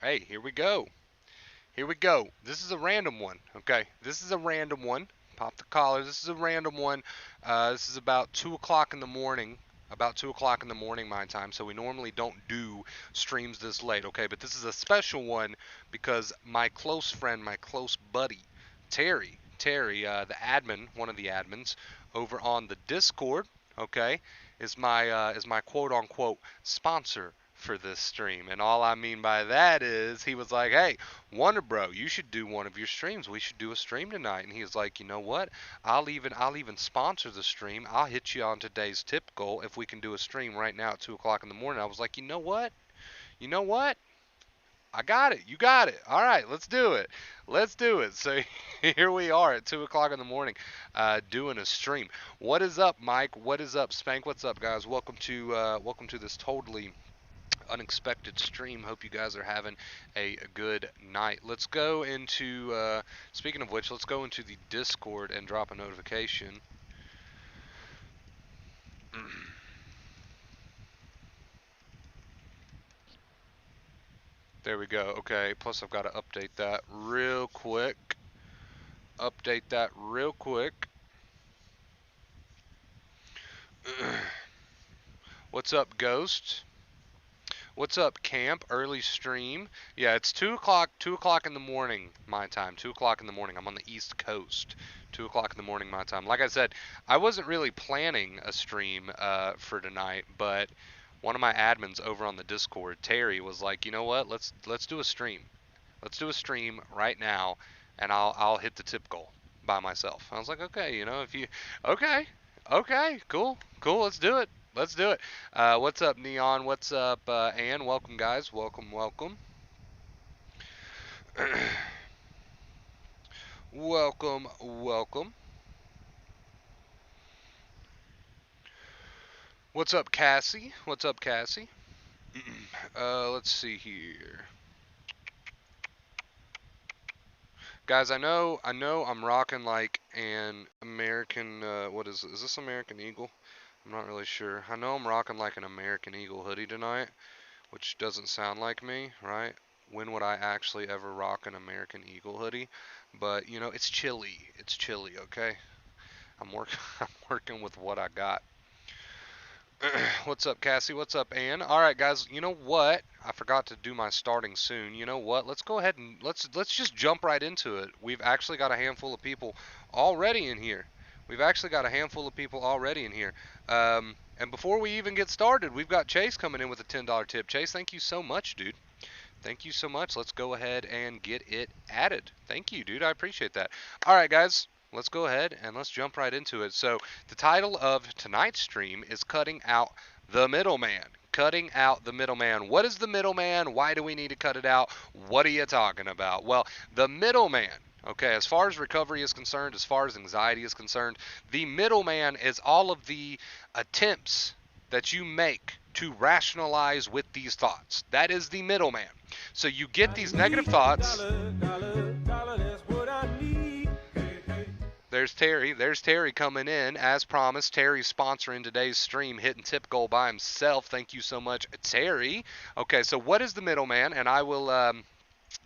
Hey, here we go. Here we go. This is a random one, okay? This is a random one. Pop the collar. This is a random one. This is about 2 o'clock in the morning. About 2 o'clock in the morning, my time. So we normally don't do streams this late, okay? But this is a special one because my close friend, my close buddy, Terry, the admin, one of the admins over on the Discord, okay, is my quote unquote sponsor for this stream. And all I mean by that is he was like, "Hey, Wonder Bro, you should do one of your streams. We should do a stream tonight." And he was like, "You know what? I'll even sponsor the stream. I'll hit you on today's tip goal if we can do a stream right now at 2 o'clock in the morning." I was like, "You know what? You know what? I got it. You got it. All right, let's do it. Let's do it." So here we are at 2 o'clock in the morning, doing a stream. What is up, Mike? What is up, Spank? What's up, guys? Welcome to this totally unexpected stream. Hope you guys are having a good night. Let's go into, speaking of which, let's go into the Discord and drop a notification. There we go. Okay, plus I've got to update that real quick. Update that real quick. What's up, Ghost? What's up, Camp? Early stream. Yeah, it's 2 o'clock, 2 o'clock in the morning, my time. 2 o'clock in the morning. I'm on the East Coast. 2 o'clock in the morning, my time. Like I said, I wasn't really planning a stream for tonight, but one of my admins over on the Discord, Terry, was like, "You know what? Let's do a stream. Let's do a stream right now, and I'll hit the tip goal by myself." I was like, "Okay, if you, okay, okay, cool, cool, let's do it." Let's do it. What's up, Neon? What's up, Ann? Welcome, guys. Welcome, welcome. Welcome, welcome. What's up, Cassie? What's up, Cassie? Let's see here. Guys, I know I'm rocking like an American, what is this American Eagle? I'm not really sure. I know I'm rocking like an American Eagle hoodie tonight, which doesn't sound like me, right? When would I actually ever rock an American Eagle hoodie? But, it's chilly. It's chilly, okay? I'm working I'm working with what I got. What's up, Cassie? What's up, Ann? All right, guys. You know what? I forgot to do my starting soon. You know what? Let's go ahead and let's just jump right into it. We've actually got a handful of people already in here. We've actually got a handful of people already in here. And before we even get started, we've got Chase coming in with a $10 tip. Chase, thank you so much, dude. Thank you so much. Let's go ahead and get it added. Thank you, dude. I appreciate that. All right, guys. Let's go ahead and let's jump right into it. So, the title of tonight's stream is Cutting Out the Middleman. Cutting out the middleman. What is the middleman? Why do we need to cut it out? What are you talking about? Well, the middleman, okay, as far as recovery is concerned, as far as anxiety is concerned, the middleman is all of the attempts that you make to rationalize with these thoughts. That is the middleman. So you get these negative thoughts. There's Terry. There's Terry coming in as promised. Terry's sponsoring today's stream, hitting tip goal by himself. Thank you so much, Terry. Okay, so what is the middleman? And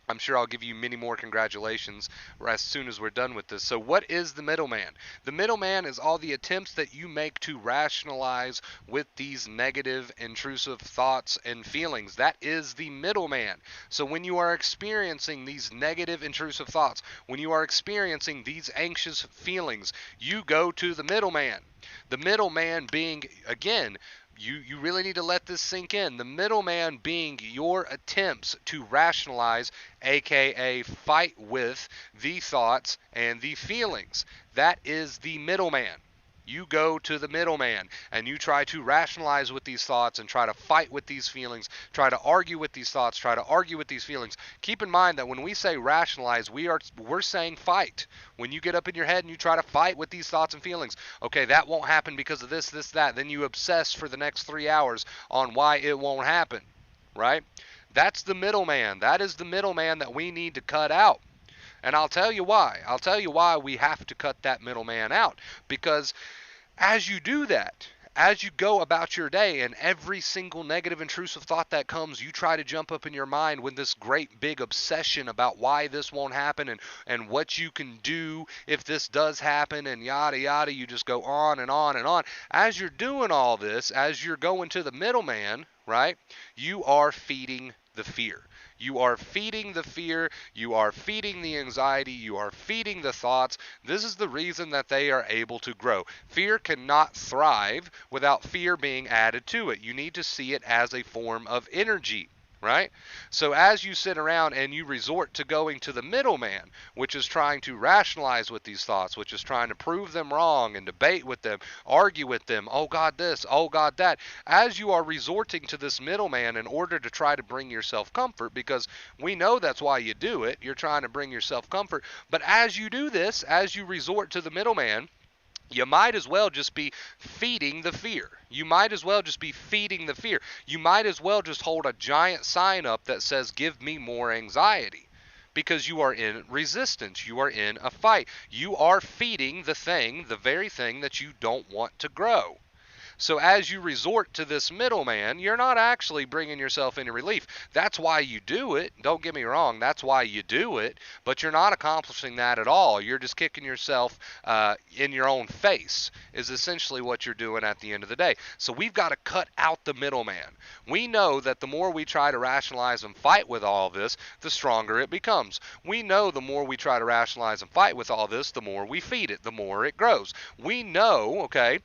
I'm sure I'll give you many more congratulations as soon as we're done with this. So what is the middleman? The middleman is all the attempts that you make to rationalize with these negative, intrusive thoughts and feelings. That is the middleman. So when you are experiencing these negative, intrusive thoughts, when you are experiencing these anxious feelings, you go to the middleman. The middleman being, again, you really need to let this sink in. The middleman being your attempts to rationalize, aka fight with the thoughts and the feelings. That is the middleman. You go to the middleman and you try to rationalize with these thoughts and try to fight with these feelings, try to argue with these thoughts, try to argue with these feelings. Keep in mind that when we say rationalize, we're saying fight. When you get up in your head and you try to fight with these thoughts and feelings, okay, that won't happen because of this, that. Then you obsess for the next 3 hours on why it won't happen, right? That's the middleman. That is the middleman that we need to cut out. And I'll tell you why. I'll tell you why we have to cut that middleman out. Because as you do that, As you go about your day and every single negative intrusive thought that comes, you try to jump up in your mind with this great big obsession about why this won't happen and what you can do if this does happen and yada yada. You just go on and on and on. As you're doing all this, as you're going to the middleman, right, you are feeding the fear. You are feeding the fear. You are feeding the anxiety. You are feeding the thoughts. This is the reason that they are able to grow. Fear cannot thrive without fear being added to it. You need to see it as a form of energy. Right? So as you sit around and you resort to going to the middleman, which is trying to rationalize with these thoughts, which is trying to prove them wrong and debate with them, argue with them, oh God this, oh God that, as you are resorting to this middleman in order to try to bring yourself comfort, because we know that's why you do it, you're trying to bring yourself comfort, but as you do this, as you resort to the middleman, you might as well just be feeding the fear. You might as well just be feeding the fear. You might as well just hold a giant sign up that says, give me more anxiety. Because you are in resistance. You are in a fight. You are feeding the thing, the very thing that you don't want to grow. So as you resort to this middleman, you're not actually bringing yourself any relief. That's why you do it. Don't get me wrong. That's why you do it. But you're not accomplishing that at all. You're just kicking yourself in your own face is essentially what you're doing at the end of the day. So we've got to cut out the middleman. We know that the more we try to rationalize and fight with all this, the stronger it becomes. We know the more we try to rationalize and fight with all this, the more we feed it, the more it grows. We know, okay,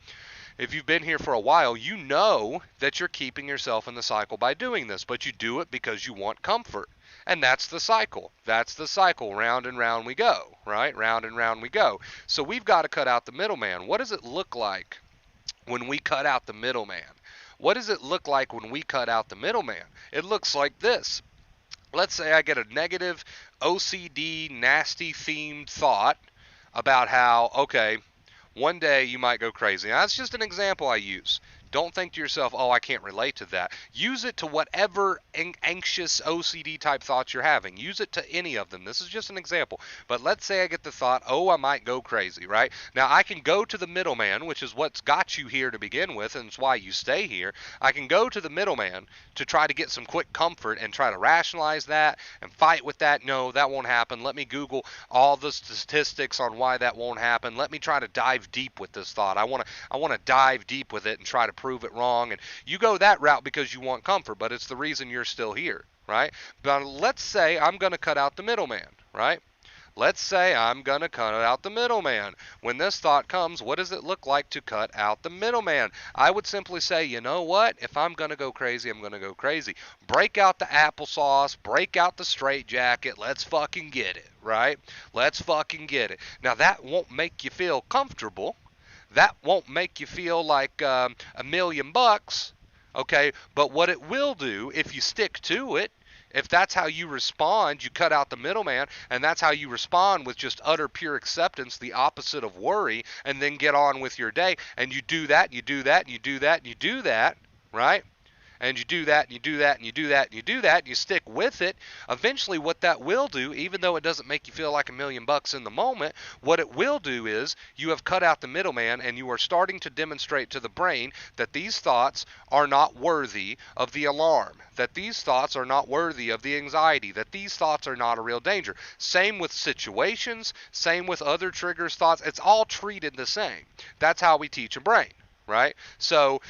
if you've been here for a while, you know that you're keeping yourself in the cycle by doing this, but you do it because you want comfort. And that's the cycle. That's the cycle. Round and round we go, right? Round and round we go. So we've got to cut out the middleman. What does it look like when we cut out the middleman? What does it look like when we cut out the middleman? It looks like this. Let's say I get a negative OCD, nasty themed thought about how, okay, one day you might go crazy. Now, that's just an example I use. Don't think to yourself, oh, I can't relate to that. Use it to whatever anxious OCD type thoughts you're having. Use it to any of them. This is just an example. But let's say I get the thought, oh, I might go crazy, right? Now, I can go to the middleman, which is what's got you here to begin with, and it's why you stay here. I can go to the middleman to try to get some quick comfort and try to rationalize that and fight with that. No, that won't happen. Let me Google all the statistics on why that won't happen. Let me try to dive deep with this thought. I want to dive deep with it and try to prove it wrong. And you go that route because you want comfort, but it's the reason you're still here, right? But let's say I'm going to cut out the middleman, right? Let's say I'm going to cut out the middleman. When this thought comes, what does it look like to cut out the middleman? I would simply say, you know what? If I'm going to go crazy, I'm going to go crazy. Break out the applesauce. Break out the straitjacket. Let's fucking get it, right? Let's fucking get it. Now, that won't make you feel comfortable. That won't make you feel like $1,000,000, okay? But what it will do, if you stick to it, if that's how you respond, you cut out the middleman, and that's how you respond with just utter pure acceptance, the opposite of worry, and then get on with your day, and you do that, and you do that, and you do that, and you do that, right? And you do that, and you do that, and you do that, and you do that, and you stick with it, eventually what that will do, even though it doesn't make you feel like $1,000,000 in the moment, what it will do is you have cut out the middleman, and you are starting to demonstrate to the brain that these thoughts are not worthy of the alarm, that these thoughts are not worthy of the anxiety, that these thoughts are not a real danger. Same with situations, same with other triggers, thoughts. It's all treated the same. That's how we teach a brain, right? So,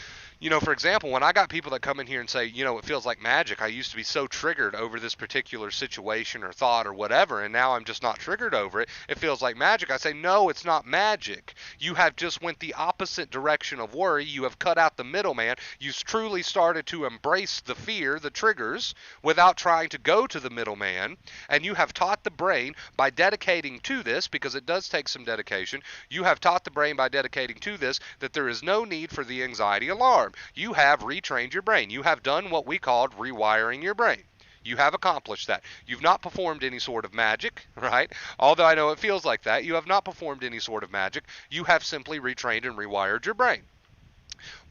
for example, when I got people that come in here and say, it feels like magic. I used to be so triggered over this particular situation or thought or whatever, and now I'm just not triggered over it. It feels like magic. I say, no, it's not magic. You have just went the opposite direction of worry. You have cut out the middleman. You've truly started to embrace the fear, the triggers, without trying to go to the middleman, and you have taught the brain by dedicating to this, because it does take some dedication, you have taught the brain by dedicating to this that there is no need for the anxiety alarm. You have retrained your brain. You have done what we called rewiring your brain. You have accomplished that. You've not performed any sort of magic, right? Although I know it feels like that. You have not performed any sort of magic. You have simply retrained and rewired your brain.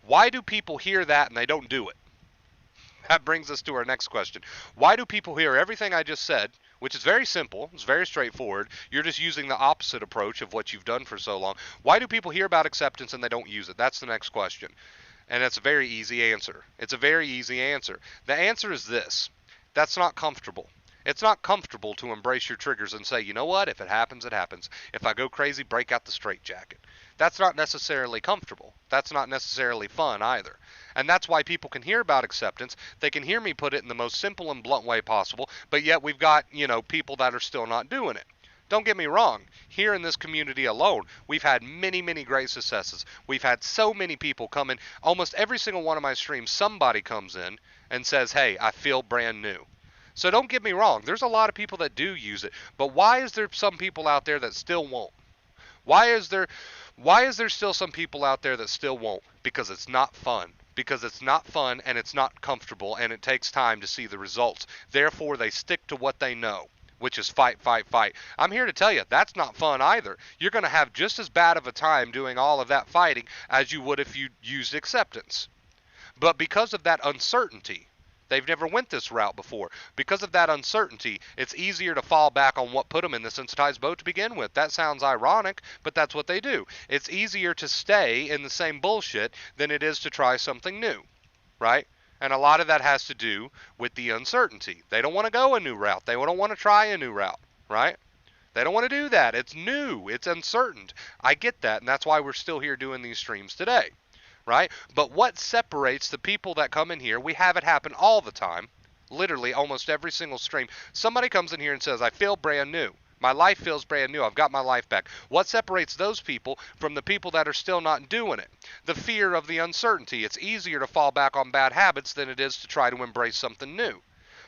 Why do people hear that and they don't do it? That brings us to our next question. Why do people hear everything I just said, which is very simple, it's very straightforward, you're just using the opposite approach of what you've done for so long. Why do people hear about acceptance and they don't use it? That's the next question. And it's a very easy answer. It's a very easy answer. The answer is this. That's not comfortable. It's not comfortable to embrace your triggers and say, you know what, if it happens, it happens. If I go crazy, break out the straitjacket. That's not necessarily comfortable. That's not necessarily fun either. And that's why people can hear about acceptance. They can hear me put it in the most simple and blunt way possible, but yet we've got, people that are still not doing it. Don't get me wrong. Here in this community alone, we've had many, many great successes. We've had so many people come in. Almost every single one of my streams, somebody comes in and says, hey, I feel brand new. So don't get me wrong. There's a lot of people that do use it. But why is there some people out there that still won't? Why is there still some people out there that still won't? Because it's not fun. Because it's not fun and it's not comfortable and it takes time to see the results. Therefore, they stick to what they know, which is fight, fight, fight. I'm here to tell you, that's not fun either. You're going to have just as bad of a time doing all of that fighting as you would if you used acceptance. But because of that uncertainty, they've never went this route before. Because of that uncertainty, it's easier to fall back on what put them in the sensitized boat to begin with. That sounds ironic, but that's what they do. It's easier to stay in the same bullshit than it is to try something new, right? And a lot of that has to do with the uncertainty. They don't want to go a new route. They don't want to try a new route, right? They don't want to do that. It's new. It's uncertain. I get that, and that's why we're still here doing these streams today, right? But what separates the people that come in here, we have it happen all the time, literally almost every single stream. Somebody comes in here and says, I feel brand new. My life feels brand new. I've got my life back. What separates those people from the people that are still not doing it? The fear of the uncertainty. It's easier to fall back on bad habits than it is to try to embrace something new.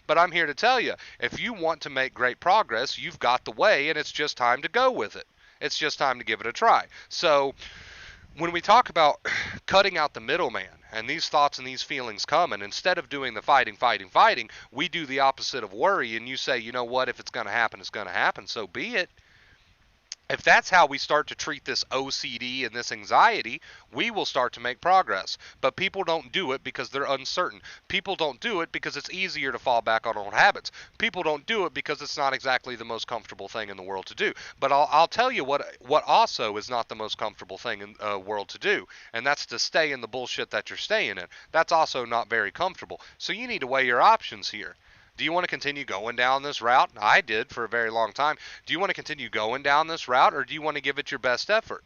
But I'm here to tell you, if you want to make great progress, you've got the way, and it's just time to go with it. It's just time to give it a try. So when we talk about cutting out the middleman and these thoughts and these feelings come, and instead of doing the fighting, we do the opposite of worry, and you say, you know what, if it's going to happen, it's going to happen, so be it. If that's how we start to treat this OCD and this anxiety, we will start to make progress. But people don't do it because they're uncertain. People don't do it because it's easier to fall back on old habits. People don't do it because it's not exactly the most comfortable thing in the world to do. But I'll tell you what also is not the most comfortable thing in the world to do, and that's to stay in the bullshit that you're staying in. That's also not very comfortable. So you need to weigh your options here. Do you want to continue going down this route? I did for a very long time. Do you want to continue going down this route, or do you want to give it your best effort?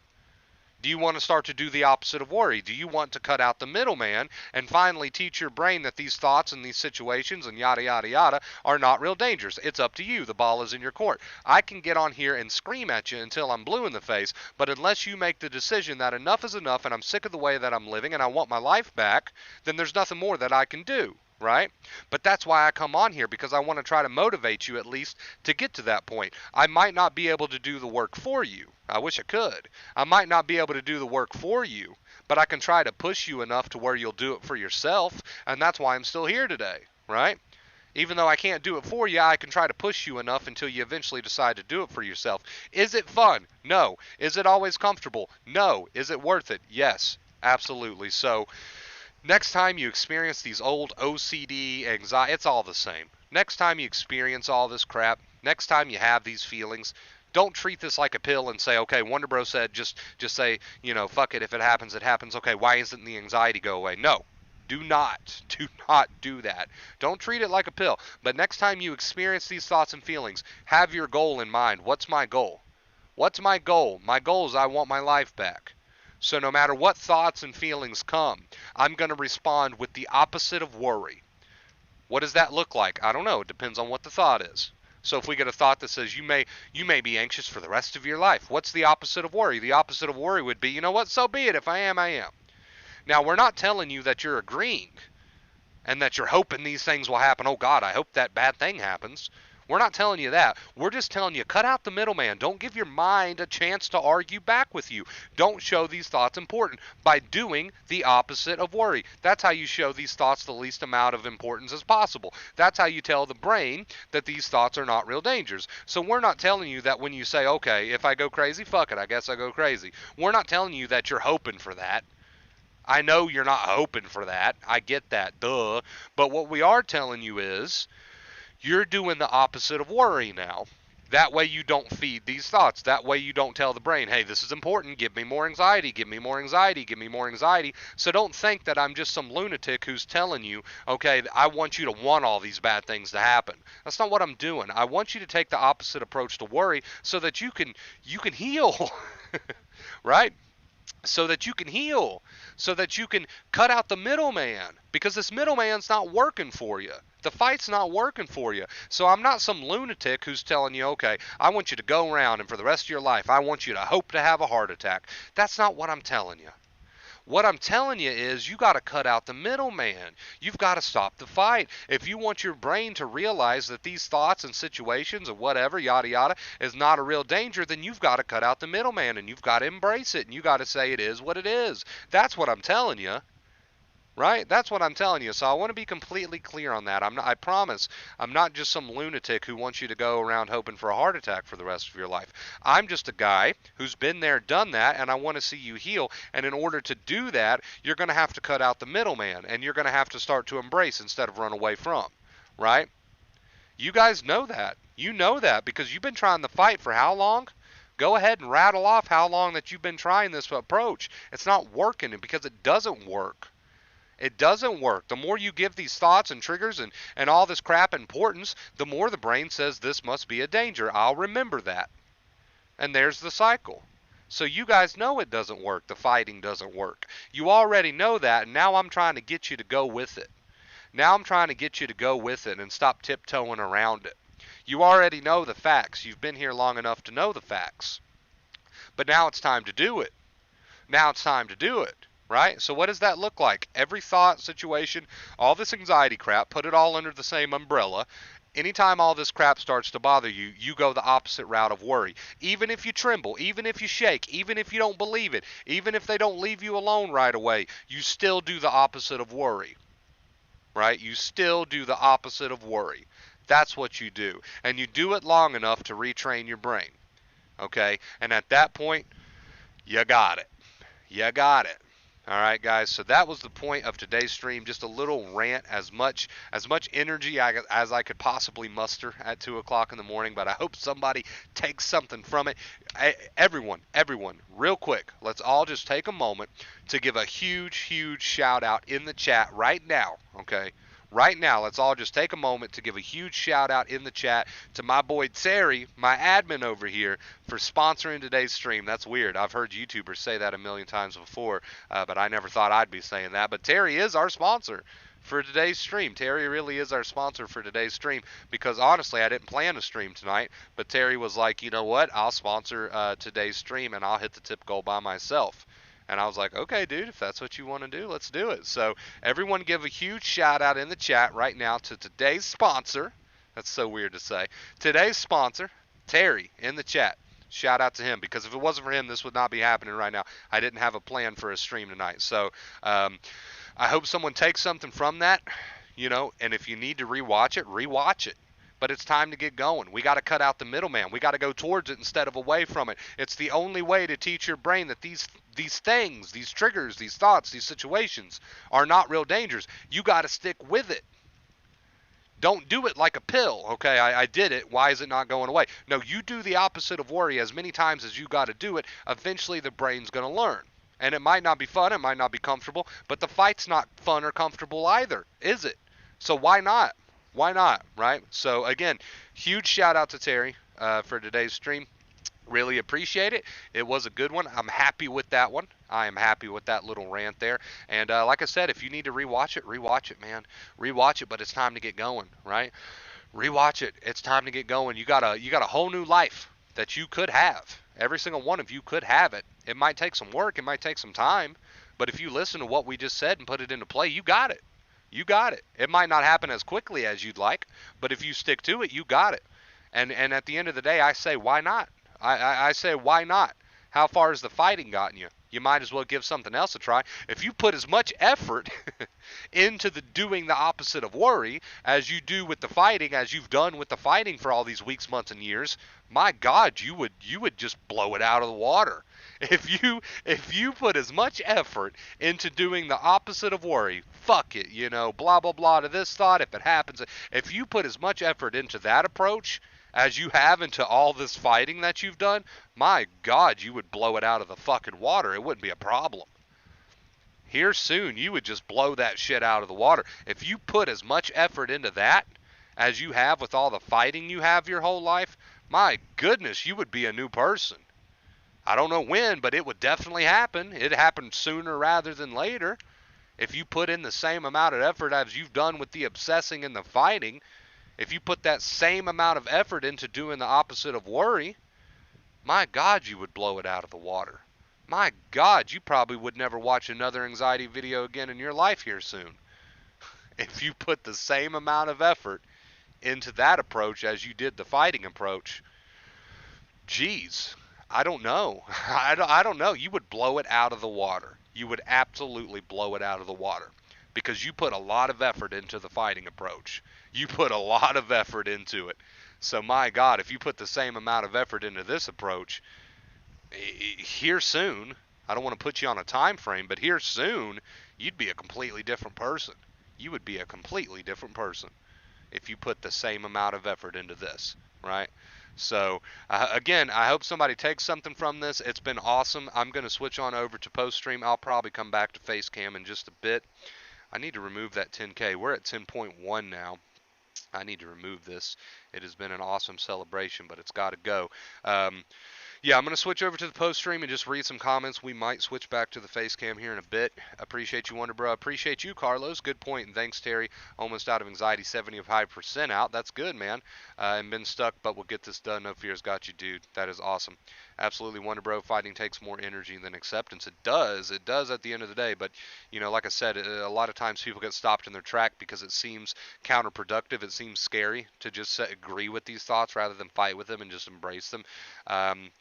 Do you want to start to do the opposite of worry? Do you want to cut out the middleman and finally teach your brain that these thoughts and these situations and yada, yada, yada are not real dangers? It's up to you. The ball is in your court. I can get on here and scream at you until I'm blue in the face, but unless you make the decision that enough is enough and I'm sick of the way that I'm living and I want my life back, then there's nothing more that I can do. Right? But that's why I come on here, because I want to try to motivate you at least to get to that point. I might not be able to do the work for you. I wish I could. I might not be able to do the work for you, but I can try to push you enough to where you'll do it for yourself, and that's why I'm still here today, right? Even though I can't do it for you, I can try to push you enough until you eventually decide to do it for yourself. Is it fun? No. Is it always comfortable? No. Is it worth it? Yes, absolutely. So next time you experience these old OCD, anxiety, it's all the same. Next time you experience all this crap, next time you have these feelings, don't treat this like a pill and say, okay, Wonder Bro said just say, fuck it, if it happens, it happens. Okay, why isn't the anxiety go away? No. Do not do that. Don't treat it like a pill. But next time you experience these thoughts and feelings, have your goal in mind. What's my goal? What's my goal? My goal is I want my life back. So no matter what thoughts and feelings come, I'm going to respond with the opposite of worry. What does that look like? I don't know. It depends on what the thought is. So if we get a thought that says you may be anxious for the rest of your life, what's the opposite of worry? The opposite of worry would be, you know what, so be it. If I am, I am. Now, we're not telling you that you're agreeing and that you're hoping these things will happen. Oh, God, I hope that bad thing happens. We're not telling you that. We're just telling you, cut out the middleman. Don't give your mind a chance to argue back with you. Don't show these thoughts important by doing the opposite of worry. That's how you show these thoughts the least amount of importance as possible. That's how you tell the brain that these thoughts are not real dangers. So we're not telling you that when you say, okay, if I go crazy, fuck it, I guess I go crazy. We're not telling you that you're hoping for that. I know you're not hoping for that. I get that, duh. But what we are telling you is, you're doing the opposite of worry now. That way you don't feed these thoughts. That way you don't tell the brain, hey, this is important. Give me more anxiety. Give me more anxiety. Give me more anxiety. So don't think that I'm just some lunatic who's telling you, okay, I want you to want all these bad things to happen. That's not what I'm doing. I want you to take the opposite approach to worry so that you can heal. Right? So that you can heal, so that you can cut out the middleman, because this middleman's not working for you. The fight's not working for you. So I'm not some lunatic who's telling you, okay, I want you to go around and for the rest of your life, I want you to hope to have a heart attack. That's not what I'm telling you. What I'm telling you is you got to cut out the middleman. You've got to stop the fight. If you want your brain to realize that these thoughts and situations or whatever, yada yada, is not a real danger, then you've got to cut out the middleman and you've got to embrace it and you got to say it is what it is. That's what I'm telling you. Right? That's what I'm telling you. So I want to be completely clear on that. I promise I'm not just some lunatic who wants you to go around hoping for a heart attack for the rest of your life. I'm just a guy who's been there, done that, and I want to see you heal. And in order to do that, you're going to have to cut out the middleman, and you're going to have to start to embrace instead of run away from. Right? You guys know that. You know that because you've been trying to fight for how long? Go ahead and rattle off how long that you've been trying this approach. It's not working because it doesn't work. It doesn't work. The more you give these thoughts and triggers and all this crap importance, the more the brain says this must be a danger. I'll remember that. And there's the cycle. So you guys know it doesn't work. The fighting doesn't work. You already know that, and now I'm trying to get you to go with it. Now I'm trying to get you to go with it and stop tiptoeing around it. You already know the facts. You've been here long enough to know the facts. But now it's time to do it. Now it's time to do it. Right? So what does that look like? Every thought, situation, all this anxiety crap, put it all under the same umbrella. Anytime all this crap starts to bother you, you go the opposite route of worry. Even if you tremble, even if you shake, even if you don't believe it, even if they don't leave you alone right away, you still do the opposite of worry. Right? You still do the opposite of worry. That's what you do. And you do it long enough to retrain your brain. Okay? And at that point, you got it. You got it. All right, guys. So that was the point of today's stream. Just a little rant, as much energy as I could possibly muster at 2 o'clock in the morning. But I hope somebody takes something from it. Everyone, real quick. Let's all just take a moment to give a huge shout out in the chat right now. Okay. Right now, let's all just take a moment to give a huge shout out in the chat to my boy Terry, my admin over here, for sponsoring today's stream. That's weird. I've heard YouTubers say that a million times before, but I never thought I'd be saying that. But Terry is our sponsor for today's stream. Terry really is our sponsor for today's stream because honestly, I didn't plan to stream tonight, but Terry was like, you know what? I'll sponsor today's stream and I'll hit the tip goal by myself. And I was like, okay, dude, if that's what you want to do, let's do it. So everyone give a huge shout out in the chat right now to today's sponsor. That's so weird to say. Today's sponsor, Terry, in the chat. Shout out to him because if it wasn't for him, this would not be happening right now. I didn't have a plan for a stream tonight. So I hope someone takes something from that, and if you need to rewatch it. But it's time to get going. We got to cut out the middleman. We got to go towards it instead of away from it. It's the only way to teach your brain that these things, these triggers, these thoughts, these situations are not real dangers. You got to stick with it. Don't do it like a pill. Okay, I did it. Why is it not going away? No, you do the opposite of worry as many times as you got to do it. Eventually, the brain's going to learn. And it might not be fun. It might not be comfortable. But the fight's not fun or comfortable either, is it? So why not? Why not, right? So, again, huge shout out to Terry for today's stream. Really appreciate it. It was a good one. I'm happy with that one. I am happy with that little rant there. And like I said, if you need to rewatch it, man. Rewatch it, but it's time to get going, right? Rewatch it. It's time to get going. You got a whole new life that you could have. Every single one of you could have it. It might take some work. It might take some time. But if you listen to what we just said and put it into play, you got it. You got it. It might not happen as quickly as you'd like, but if you stick to it, you got it. And at the end of the day, I say, why not? I say, why not? How far has the fighting gotten you? You might as well give something else a try. If you put as much effort into doing the opposite of worry as you do with the fighting, as you've done with the fighting for all these weeks, months, and years, my God, you would just blow it out of the water. If you put as much effort into doing the opposite of worry, fuck it, blah, blah, blah to this thought, if it happens. If you put as much effort into that approach as you have into all this fighting that you've done, my God, you would blow it out of the fucking water. It wouldn't be a problem. Here soon, you would just blow that shit out of the water. If you put as much effort into that as you have with all the fighting you have your whole life, my goodness, you would be a new person. I don't know when, but it would definitely happen. It happened sooner rather than later. If you put in the same amount of effort as you've done with the obsessing and the fighting, if you put that same amount of effort into doing the opposite of worry, my God, you would blow it out of the water. My God, you probably would never watch another anxiety video again in your life here soon. If you put the same amount of effort into that approach as you did the fighting approach, geez, I don't know. I don't know. You would blow it out of the water. You would absolutely blow it out of the water because you put a lot of effort into the fighting approach. You put a lot of effort into it. So, my God, if you put the same amount of effort into this approach, here soon, I don't want to put you on a time frame, but here soon, you'd be a completely different person. You would be a completely different person if you put the same amount of effort into this, right? So, again, I hope somebody takes something from this. It's been awesome. I'm going to switch on over to post stream. I'll probably come back to face cam in just a bit. I need to remove that 10K. We're at 10.1 now. I need to remove this. It has been an awesome celebration, but it's got to go. Yeah, I'm going to switch over to the post stream and just read some comments. We might switch back to the face cam here in a bit. Appreciate you, Wonder Bro. Appreciate you, Carlos. Good point. And thanks, Terry. Almost out of anxiety, 75% out. That's good, man. And been stuck, but we'll get this done. No fears. Got you, dude. That is awesome. Absolutely, Wonder Bro. Fighting takes more energy than acceptance. It does. It does at the end of the day. But, you know, like I said, a lot of times people get stopped in their track because it seems counterproductive. It seems scary to just agree with these thoughts rather than fight with them and just embrace them.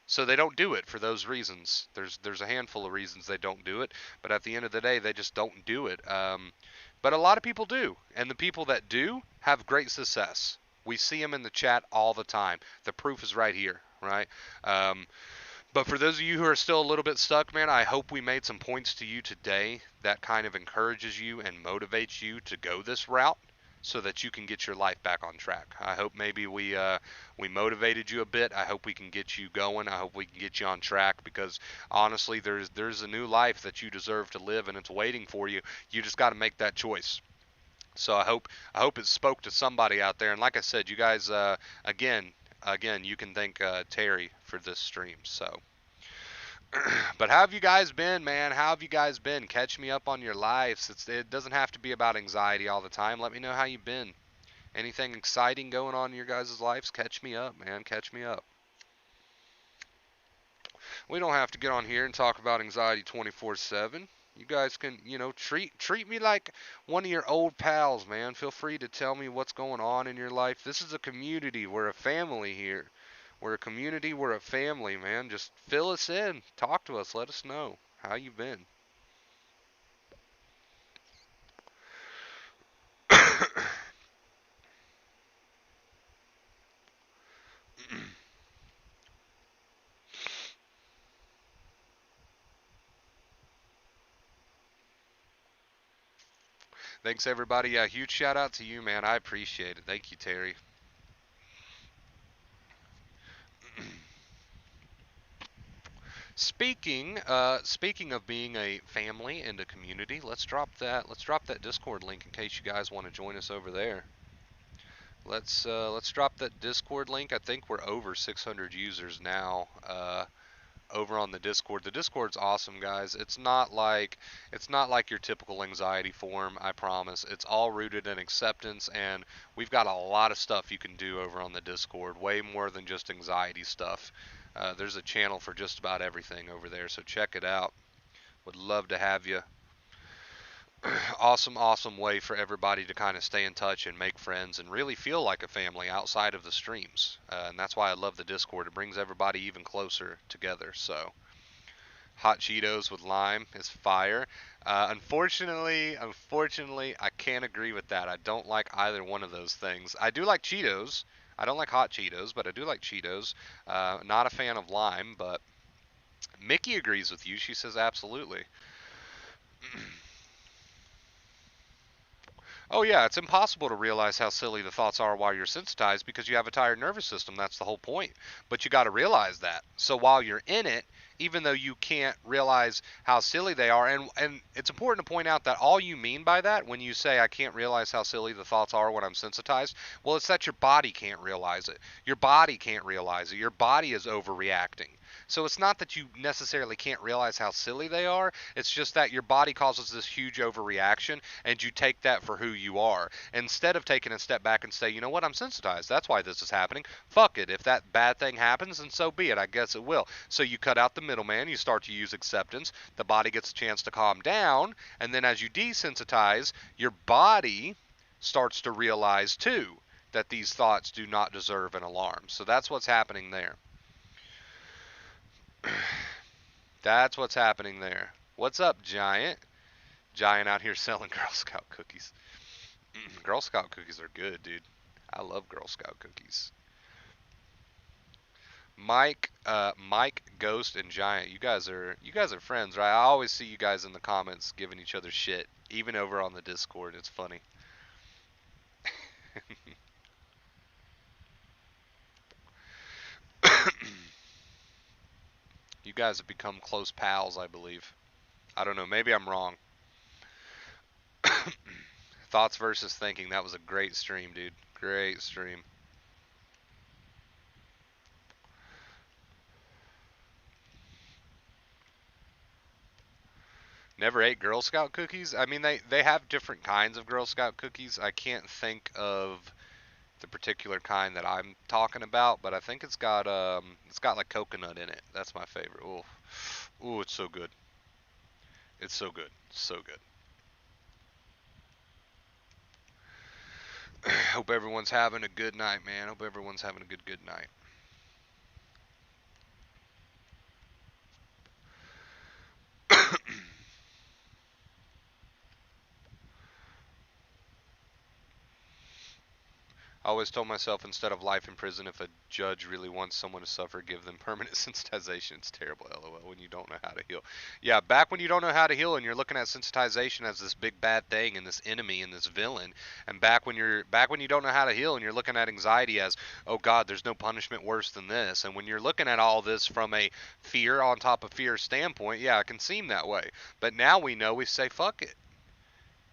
So they don't do it for those reasons. There's a handful of reasons they don't do it, but at the end of the day, they just don't do it. But a lot of people do, and the people that do have great success. We see them in the chat all the time. The proof is right here, right? But for those of you who are still a little bit stuck, man, I hope we made some points to you today that kind of encourages you and motivates you to go this route so that you can get your life back on track. I hope maybe we motivated you a bit. I hope we can get you going. I hope we can get you on track because honestly, there's a new life that you deserve to live and it's waiting for you. You just got to make that choice. So I hope it spoke to somebody out there. And like I said, you guys again, you can thank Terry for this stream. So, but how have you guys been, man? How have you guys been? Catch me up on your lives. It doesn't have to be about anxiety all the time. Let me know how you've been. Anything exciting going on in your guys' lives? Catch me up, man. Catch me up. We don't have to get on here and talk about anxiety 24/7. You guys can, treat me like one of your old pals, man. Feel free to tell me what's going on in your life. This is a community. We're a family here. We're a community. We're a family, man. Just fill us in. Talk to us. Let us know how you been. Thanks, everybody. Yeah, huge shout out to you, man. I appreciate it. Thank you, Terry. Speaking of being a family and a community, let's drop that. Let's drop that Discord link in case you guys want to join us over there. Let's drop that Discord link. I think we're over 600 users now. Over on the Discord. The Discord's awesome, guys. It's not like your typical anxiety forum, I promise. It's all rooted in acceptance, and we've got a lot of stuff you can do over on the Discord, way more than just anxiety stuff. There's a channel for just about everything over there, so check it out. Would love to have you. Awesome way for everybody to kind of stay in touch and make friends and really feel like a family outside of the streams. And that's why I love the Discord. It brings everybody even closer together. So, hot Cheetos with lime is fire. Unfortunately, I can't agree with that. I don't like either one of those things. I do like Cheetos. I don't like hot Cheetos, but I do like Cheetos. Not a fan of lime, but Mickey agrees with you. She says absolutely. Oh yeah, it's impossible to realize how silly the thoughts are while you're sensitized because you have a tired nervous system. That's the whole point. But you got to realize that. So while you're in it, even though you can't realize how silly they are, and it's important to point out that all you mean by that when you say I can't realize how silly the thoughts are when I'm sensitized, well, it's that your body can't realize it. Your body can't realize it. Your body is overreacting. So it's not that you necessarily can't realize how silly they are. It's just that your body causes this huge overreaction and you take that for who you are. Instead of taking a step back and say, you know what, I'm sensitized. That's why this is happening. Fuck it. If that bad thing happens, then so be it. I guess it will. So you cut out the middleman. You start to use acceptance. The body gets a chance to calm down. And then as you desensitize, your body starts to realize too that these thoughts do not deserve an alarm. So that's what's happening there. That's what's happening there. What's up, Giant? Giant out here selling Girl Scout cookies. Girl Scout cookies are good, dude. I love Girl Scout cookies. Mike, Ghost, and Giant. You guys are friends, right? I always see you guys in the comments giving each other shit, even over on the Discord. It's funny. You guys have become close pals, I believe. I don't know. Maybe I'm wrong. Thoughts versus thinking. That was a great stream, dude. Great stream. Never ate Girl Scout cookies. I mean, they have different kinds of Girl Scout cookies. I can't think of the particular kind that I'm talking about, but I think it's got like coconut in it. That's my favorite. Ooh, ooh, it's so good. It's so good. So good. Hope everyone's having a good night, man. Hope everyone's having a good night. I always told myself instead of life in prison, if a judge really wants someone to suffer, give them permanent sensitization. It's terrible, lol, when you don't know how to heal. Yeah, back when you don't know how to heal and you're looking at sensitization as this big bad thing and this enemy and this villain, and back when you don't know how to heal and you're looking at anxiety as, oh God, there's no punishment worse than this. And when you're looking at all this from a fear on top of fear standpoint, yeah, it can seem that way. But now we know we say fuck it.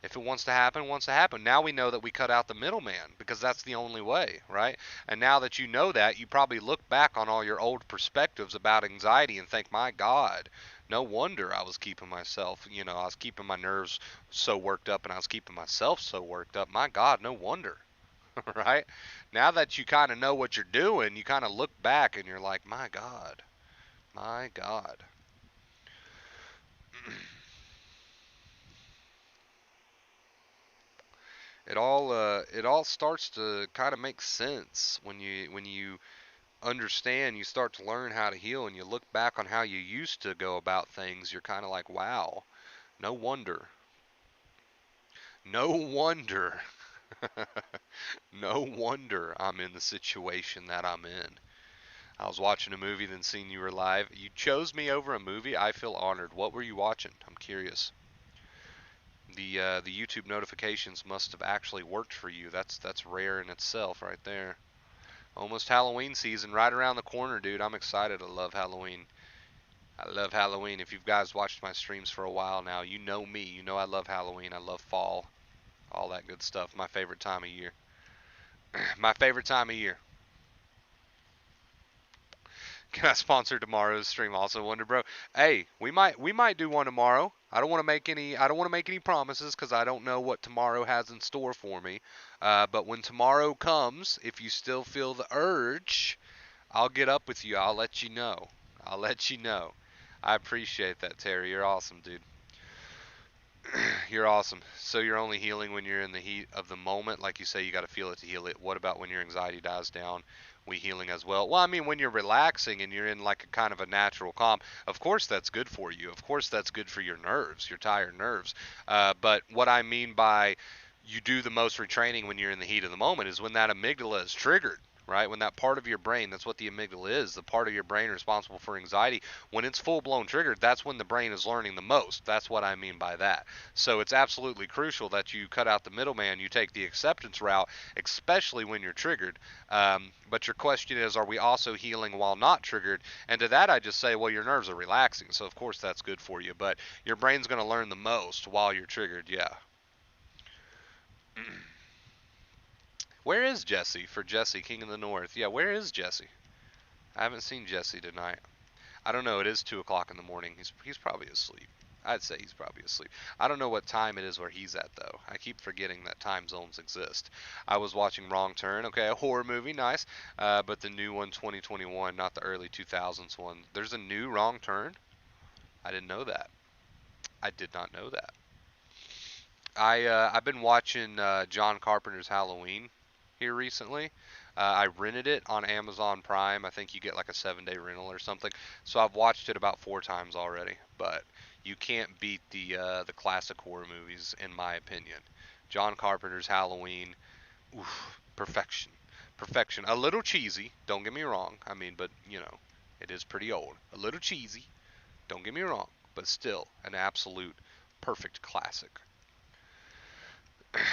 If it wants to happen, it wants to happen. Now we know that we cut out the middleman because that's the only way, right? And now that you know that, you probably look back on all your old perspectives about anxiety and think, my God, no wonder I was keeping myself, I was keeping my nerves so worked up and I was keeping myself so worked up. My God, no wonder, right? Now that you kind of know what you're doing, you kind of look back and you're like, my God, my God. It all starts to kind of make sense when you understand, you start to learn how to heal and you look back on how you used to go about things. You're kind of like, wow, no wonder, no wonder, no wonder I'm in the situation that I'm in. I was watching a movie, then seen you were live. You chose me over a movie. I feel honored. What were you watching? I'm curious. The YouTube notifications must have actually worked for you. That's rare in itself, right there. Almost Halloween season right around the corner, dude. I'm excited. I love Halloween. I love Halloween. If you guys watched my streams for a while now, you know me. You know I love Halloween. I love fall. All that good stuff. My favorite time of year. My favorite time of year. Can I sponsor tomorrow's stream also, Wonder Bro? Hey, we might do one tomorrow. I don't want to make any promises because I don't know what tomorrow has in store for me. But when tomorrow comes, if you still feel the urge, I'll get up with you. I'll let you know. I'll let you know. I appreciate that, Terry. You're awesome, dude. You're awesome. So you're only healing when you're in the heat of the moment, like you say, you got to feel it to heal it. What about when your anxiety dies down? We healing as well. Well, I mean, when you're relaxing and you're in like a kind of a natural calm, of course that's good for you. Of course that's good for your nerves, your tired nerves. But what I mean by you do the most retraining when you're in the heat of the moment is when that amygdala is triggered. right? When that part of your brain, that's what the amygdala is, the part of your brain responsible for anxiety, when it's full blown triggered, that's when the brain is learning the most. That's what I mean by that. So it's absolutely crucial that you cut out the middleman, you take the acceptance route, especially when you're triggered. But your question is, are we also healing while not triggered? And to that, I just say, well, your nerves are relaxing, so of course that's good for you. But your brain's going to learn the most while you're triggered, yeah. Where is Jesse for Jesse, King of the North? Yeah, where is Jesse? I haven't seen Jesse tonight. I don't know. It is 2 o'clock in the morning. He's probably asleep. I'd say he's probably asleep. I don't know what time it is where he's at though. I keep forgetting that time zones exist. I was watching Wrong Turn. Okay, a horror movie, nice. But the new one, 2021, not the early 2000s one. There's a new Wrong Turn. I didn't know that. I did not know that. I've been watching John Carpenter's Halloween here recently. I rented it on Amazon Prime. I think you get like a 7-day rental or something. So I've watched it about 4 times already. But you can't beat the classic horror movies in my opinion. John Carpenter's Halloween, oof, perfection, perfection. A little cheesy, don't get me wrong. I mean, but you know, it is pretty old. A little cheesy, don't get me wrong, but still an absolute perfect classic.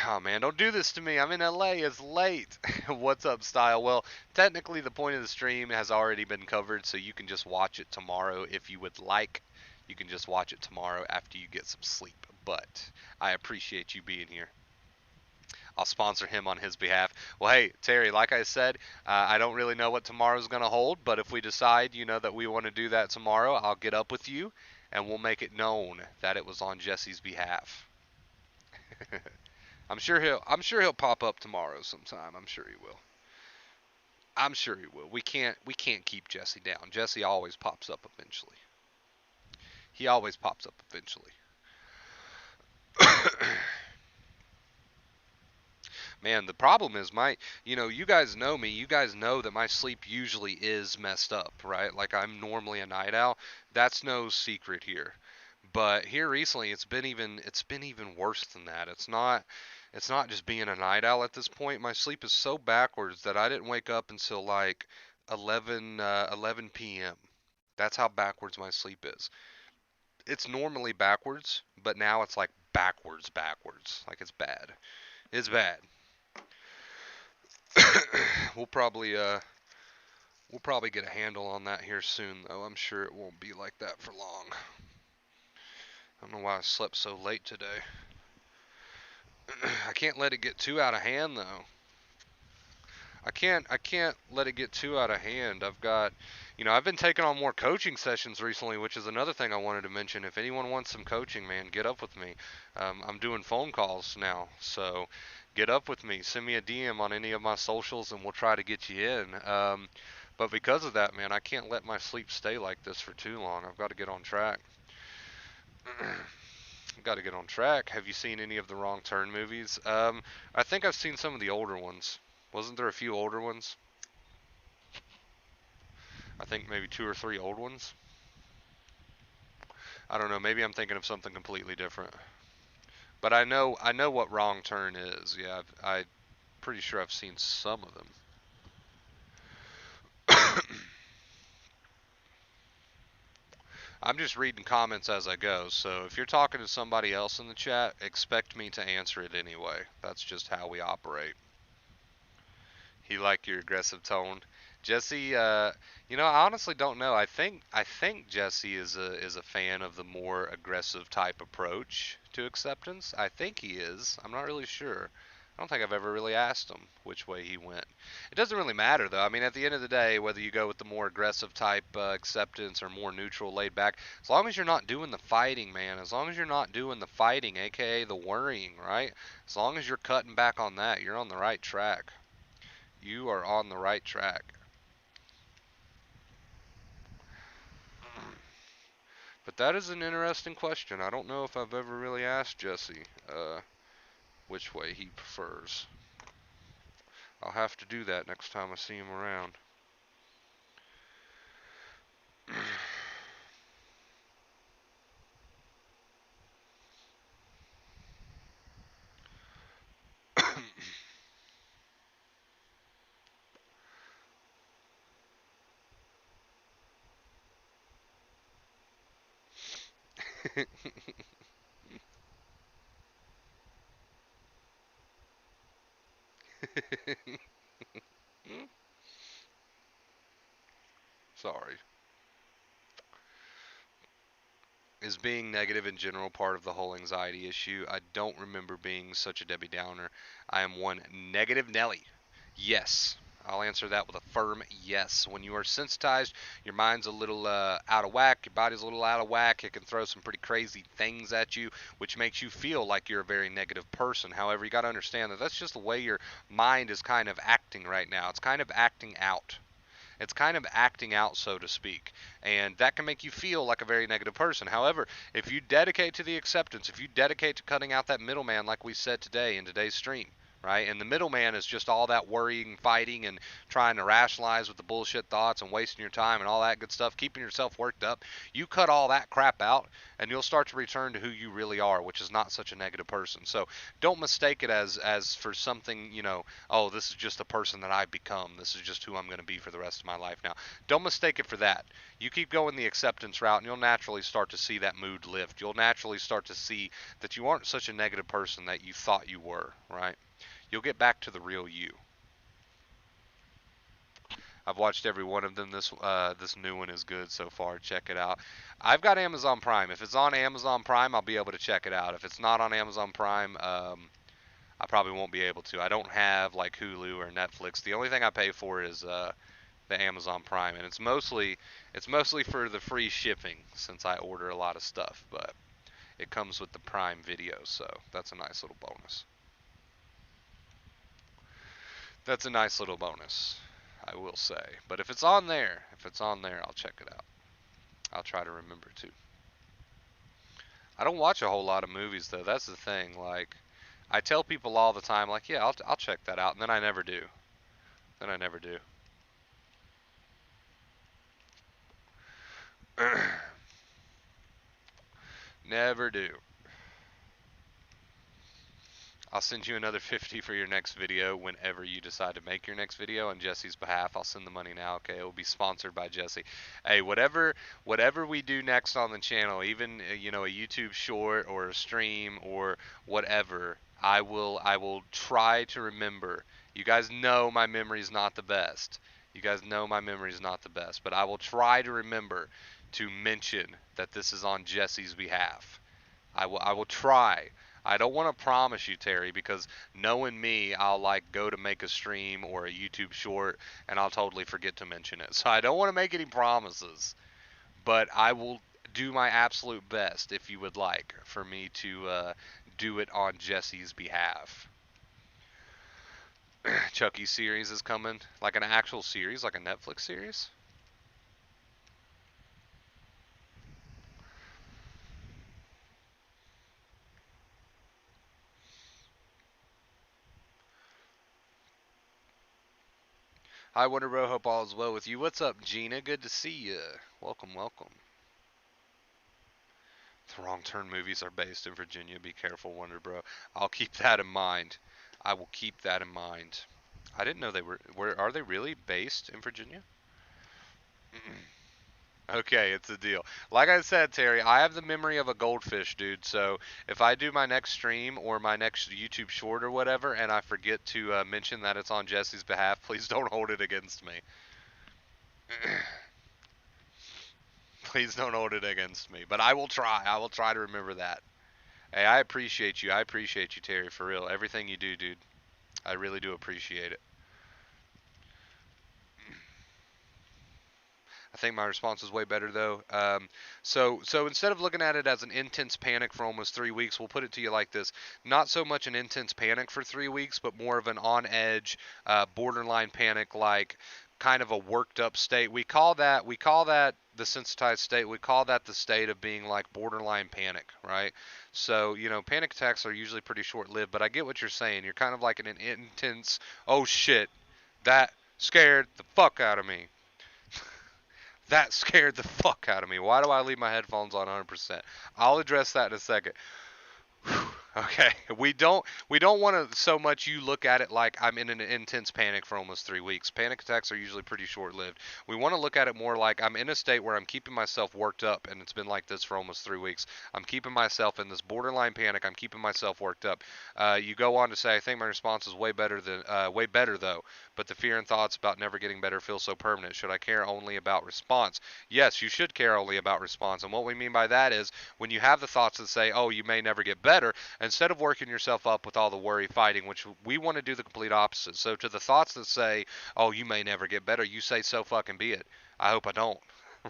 Oh man, don't do this to me. I'm in LA. It's late. What's up, Style? Well, technically, the point of the stream has already been covered, so you can just watch it tomorrow if you would like. You can just watch it tomorrow after you get some sleep. But I appreciate you being here. I'll sponsor him on his behalf. Well, hey, Terry, like I said, I don't really know what tomorrow's going to hold, but if we decide, that we want to do that tomorrow, I'll get up with you and we'll make it known that it was on Jesse's behalf. I'm sure he'll pop up tomorrow sometime. I'm sure he will. I'm sure he will. We can't keep Jesse down. Jesse always pops up eventually. He always pops up eventually. Man, the problem is you guys know me. You guys know that my sleep usually is messed up, right? Like I'm normally a night owl. That's no secret here. But here recently it's been even worse than that. It's not just being a night owl at this point. My sleep is so backwards that I didn't wake up until like 11 p.m. That's how backwards my sleep is. It's normally backwards, but now it's like backwards. Like it's bad. It's bad. we'll probably uh we'll probably get a handle on that here soon though. I'm sure it won't be like that for long. I don't know why I slept so late today. I can't let it get too out of hand though. I can't let it get too out of hand. I've been taking on more coaching sessions recently, which is another thing I wanted to mention. If anyone wants some coaching, man, get up with me. I'm doing phone calls now, so get up with me. Send me a DM on any of my socials, and we'll try to get you in. But because of that, man, I can't let my sleep stay like this for too long. I've got to get on track. Got to get on track. Have you seen any of the Wrong Turn movies? I think I've seen some of the older ones. Wasn't there a few older ones? I think maybe two or three old ones. I don't know. Maybe I'm thinking of something completely different. But I know what Wrong Turn is. Yeah, I'm pretty sure I've seen some of them. I'm just reading comments as I go. So if you're talking to somebody else in the chat, expect me to answer it anyway. That's just how we operate. He liked your aggressive tone. Jesse, I honestly don't know. I think Jesse is a fan of the more aggressive type approach to acceptance. I think he is. I'm not really sure. I don't think I've ever really asked him which way he went. It doesn't really matter though. I mean, at the end of the day, whether you go with the more aggressive type acceptance or more neutral, laid back, as long as you're not doing the fighting, man. As long as you're not doing the fighting, aka the worrying, right? As long as you're cutting back on that, you're on the right track. You are on the right track. But that is an interesting question. I don't know if I've ever really asked Jesse which way he prefers. I'll have to do that next time I see him around. Sorry. Is being negative in general part of the whole anxiety issue? I don't remember being such a Debbie Downer. I am one negative Nelly. Yes. I'll answer that with a firm yes. When you are sensitized, your mind's a little out of whack, your body's a little out of whack. It can throw some pretty crazy things at you, which makes you feel like you're a very negative person. However, you got to understand that that's just the way your mind is kind of acting right now. It's kind of acting out. It's kind of acting out, so to speak. And that can make you feel like a very negative person. However, if you dedicate to the acceptance, if you dedicate to cutting out that middleman, like we said today in today's stream, right? And the middleman is just all that worrying, fighting, and trying to rationalize with the bullshit thoughts and wasting your time and all that good stuff, keeping yourself worked up. You cut all that crap out, and you'll start to return to who you really are, which is not such a negative person. So don't mistake it as for something, oh, this is just the person that I've become. This is just who I'm going to be for the rest of my life now. Don't mistake it for that. You keep going the acceptance route, and you'll naturally start to see that mood lift. You'll naturally start to see that you aren't such a negative person that you thought you were, right? You'll get back to the real you. I've watched every one of them. This new one is good so far. Check it out. I've got Amazon Prime. If it's on Amazon Prime, I'll be able to check it out. If it's not on Amazon Prime, I probably won't be able to. I don't have like Hulu or Netflix. The only thing I pay for is the Amazon Prime, and it's mostly for the free shipping since I order a lot of stuff. But it comes with the Prime Video, so that's a nice little bonus. That's a nice little bonus, I will say. But if it's on there, I'll check it out. I'll try to remember to. I don't watch a whole lot of movies though. That's the thing. Like, I tell people all the time, like, yeah, I'll check that out, and then I never do. Then I never do. Never do. I'll send you another 50 for your next video whenever you decide to make your next video on Jesse's behalf. I'll send the money now, okay? It will be sponsored by Jesse. Hey, whatever we do next on the channel, even a YouTube short or a stream or whatever, I will try to remember. You guys know my memory is not the best. You guys know my memory is not the best, but I will try to remember to mention that this is on Jesse's behalf. I will try. I don't want to promise you, Terry, because knowing me, I'll like go to make a stream or a YouTube short and I'll totally forget to mention it. So I don't want to make any promises, but I will do my absolute best if you would like for me to do it on Jesse's behalf. Chucky series is coming, like an actual series, like a Netflix series. Hi, Wonder Bro. Hope all is well with you. What's up, Gina? Good to see you. Welcome, welcome. The Wrong Turn movies are based in Virginia. Be careful, Wonder Bro. I'll keep that in mind. I will keep that in mind. I didn't know they were. Where are they really based in Virginia? Okay, it's a deal. Like I said, Terry, I have the memory of a goldfish, dude. So if I do my next stream or my next YouTube short or whatever, and I forget to mention that it's on Jesse's behalf, please don't hold it against me. Please don't hold it against me. But I will try. I will try to remember that. Hey, I appreciate you. I appreciate you, Terry, for real. Everything you do, dude. I really do appreciate it. I think my response was way better though. So instead of looking at it as an intense panic for almost 3 weeks, we'll put it to you like this: not so much an intense panic for 3 weeks, but more of an on edge, borderline panic, like kind of a worked up state. We call that the sensitized state. We call that the state of being like borderline panic, right? So panic attacks are usually pretty short lived, but I get what you're saying. You're kind of like in an intense, oh shit, that scared the fuck out of me. That scared the fuck out of me. Why do I leave my headphones on 100%? I'll address that in a second. Okay, we don't want to so much you look at it like I'm in an intense panic for almost 3 weeks. Panic attacks are usually pretty short-lived. We want to look at it more like I'm in a state where I'm keeping myself worked up, and it's been like this for almost 3 weeks. I'm keeping myself in this borderline panic. I'm keeping myself worked up. You go on to say, I think my response is way better though. But the fear and thoughts about never getting better feel so permanent. Should I care only about response? Yes, you should care only about response. And what we mean by that is when you have the thoughts that say, oh, you may never get better, instead of working yourself up with all the worry fighting, which we want to do the complete opposite. So to the thoughts that say, oh, you may never get better, you say, so fucking be it. I hope I don't.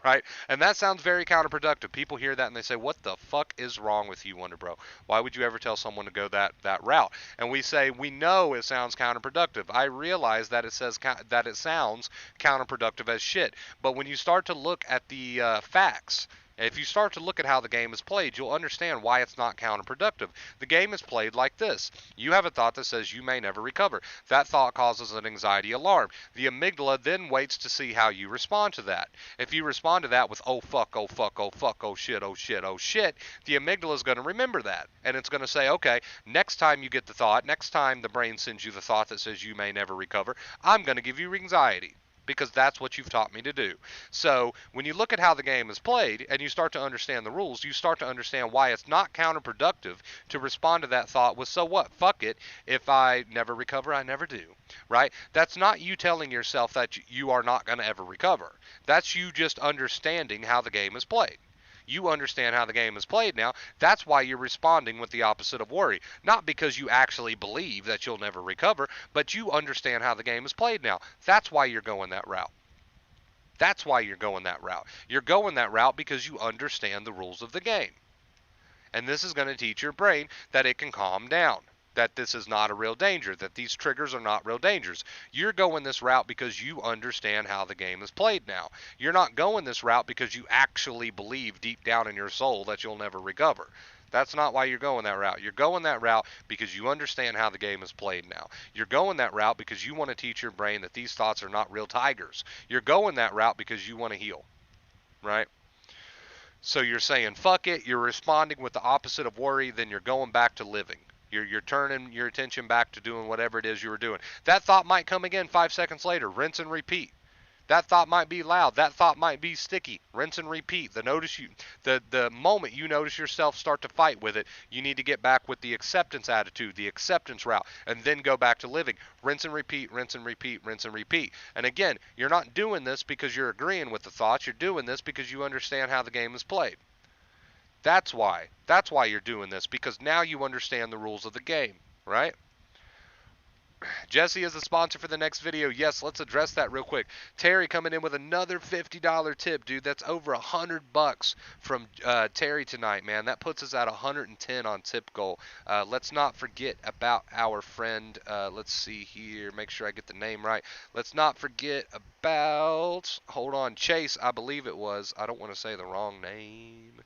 Right? And that sounds very counterproductive. People hear that and they say, what the fuck is wrong with you, Wonder Bro? Why would you ever tell someone to go that route? And we say, we know it sounds counterproductive. I realize that that it sounds counterproductive as shit. But when you start to look at the facts, if you start to look at how the game is played, you'll understand why it's not counterproductive. The game is played like this. You have a thought that says you may never recover. That thought causes an anxiety alarm. The amygdala then waits to see how you respond to that. If you respond to that with, oh fuck, oh fuck, oh fuck, oh shit, oh shit, oh shit, the amygdala is going to remember that. And it's going to say, okay, next time you get the thought, next time the brain sends you the thought that says you may never recover, I'm going to give you anxiety, because that's what you've taught me to do. So when you look at how the game is played and you start to understand the rules, you start to understand why it's not counterproductive to respond to that thought with, so what, fuck it, if I never recover, I never do, right? That's not you telling yourself that you are not going to ever recover. That's you just understanding how the game is played. You understand how the game is played now. That's why you're responding with the opposite of worry. Not because you actually believe that you'll never recover, but you understand how the game is played now. That's why you're going that route. That's why you're going that route. You're going that route because you understand the rules of the game. And this is going to teach your brain that it can calm down, that this is not a real danger, that these triggers are not real dangers. You're going this route because you understand how the game is played now. You're not going this route because you actually believe deep down in your soul that you'll never recover. That's not why you're going that route. You're going that route because you understand how the game is played now. You're going that route because you want to teach your brain that these thoughts are not real tigers. You're going that route because you want to heal, right? So you're saying, fuck it, you're responding with the opposite of worry, then you're going back to living. You're turning your attention back to doing whatever it is you were doing. That thought might come again 5 seconds later. Rinse and repeat. That thought might be loud. That thought might be sticky. Rinse and repeat. The moment you notice yourself start to fight with it, you need to get back with the acceptance attitude, the acceptance route, and then go back to living. Rinse and repeat, rinse and repeat, rinse and repeat. And again, you're not doing this because you're agreeing with the thoughts. You're doing this because you understand how the game is played. That's why. That's why you're doing this, because now you understand the rules of the game, right? Jesse is the sponsor for the next video. Yes, let's address that real quick. Terry coming in with another $50 tip, dude. That's over $100 from Terry tonight, man. That puts us at 110 on tip goal. Let's not forget about our friend. Let's see here. Make sure I get the name right. Let's not forget about, hold on, Chase, I believe it was. I don't want to say the wrong name.